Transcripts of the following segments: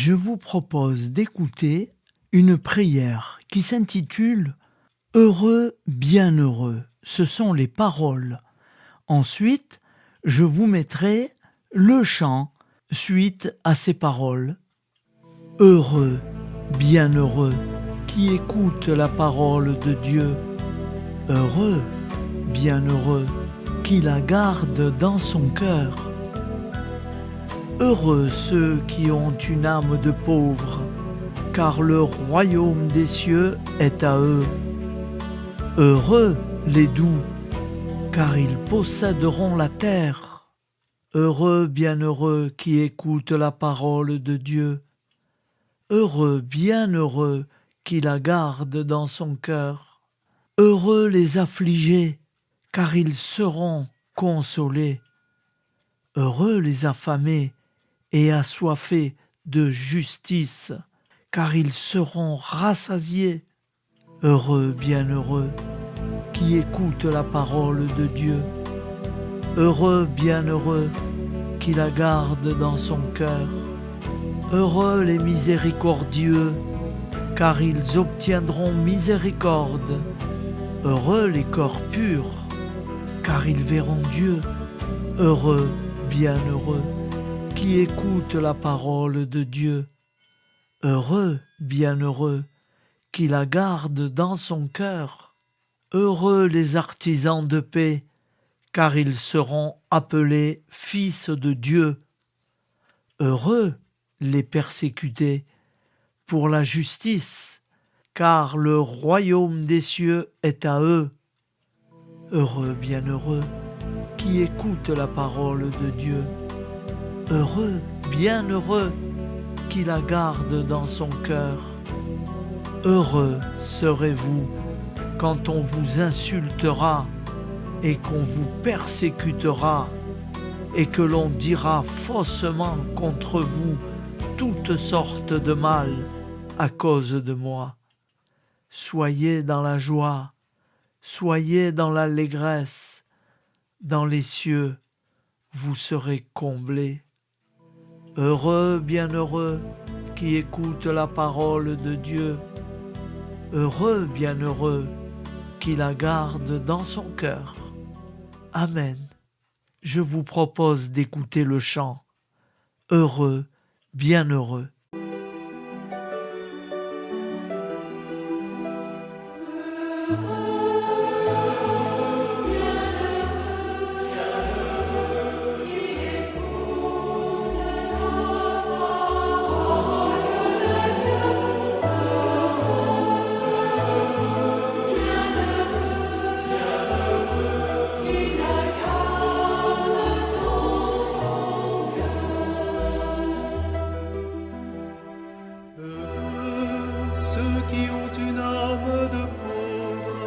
je vous propose d'écouter une prière qui s'intitule « Heureux, bienheureux ». Ce sont les paroles. Ensuite, je vous mettrai le chant suite à ces paroles. Heureux, bienheureux, qui écoute la parole de Dieu. Heureux, bienheureux, qui la garde dans son cœur. Heureux ceux qui ont une âme de pauvre, car le royaume des cieux est à eux. Heureux les doux, car ils posséderont la terre. Heureux, bienheureux, qui écoute la parole de Dieu. Heureux, bienheureux, qui la garde dans son cœur. Heureux les affligés, car ils seront consolés. Heureux les affamés et assoiffés de justice, car ils seront rassasiés. Heureux, bienheureux, qui écoute la parole de Dieu. Heureux, bienheureux, qui la garde dans son cœur. Heureux les miséricordieux, car ils obtiendront miséricorde. Heureux les cœurs purs, car ils verront Dieu. Heureux, bienheureux, qui écoute la parole de Dieu. Heureux, bienheureux, qui la garde dans son cœur. Heureux les artisans de paix, car ils seront appelés fils de Dieu. Heureux les persécutés pour la justice, car le royaume des cieux est à eux. Heureux, bienheureux, qui écoute la parole de Dieu. Heureux, bienheureux, qui la garde dans son cœur. Heureux serez-vous quand on vous insultera et qu'on vous persécutera et que l'on dira faussement contre vous toutes sortes de mal à cause de moi. Soyez dans la joie, soyez dans l'allégresse, dans les cieux, vous serez comblés. Heureux, bienheureux, qui écoute la parole de Dieu. Heureux, bienheureux, qui la garde dans son cœur. Amen. Je vous propose d'écouter le chant. Heureux, bienheureux. Ceux qui ont une âme de pauvre,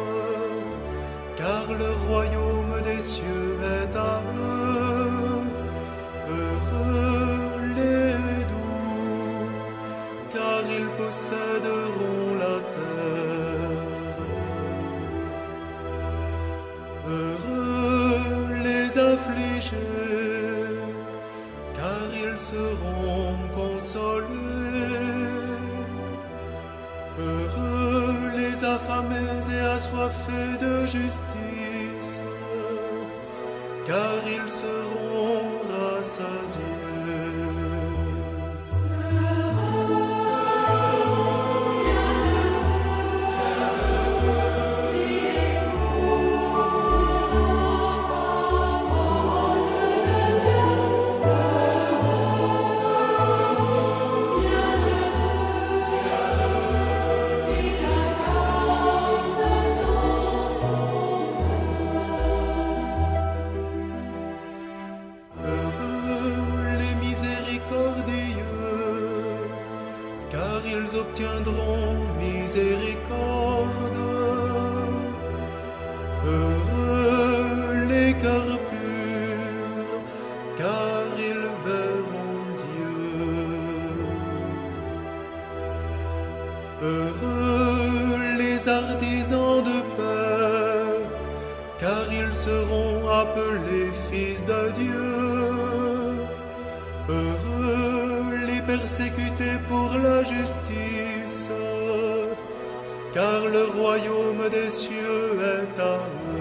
car le royaume des cieux est à eux. Heureux les doux, car ils posséderont la terre. Heureux les affligés, car ils seront consolés. Heureux les affamés et assoiffés de justice, car ils seront rassasiés. Car ils obtiendront miséricorde. Heureux les cœurs purs, car ils verront Dieu. Heureux les artisans de paix, car ils seront appelés fils de Dieu. Heureux les persécutés pour la justice, car le royaume des cieux est à eux.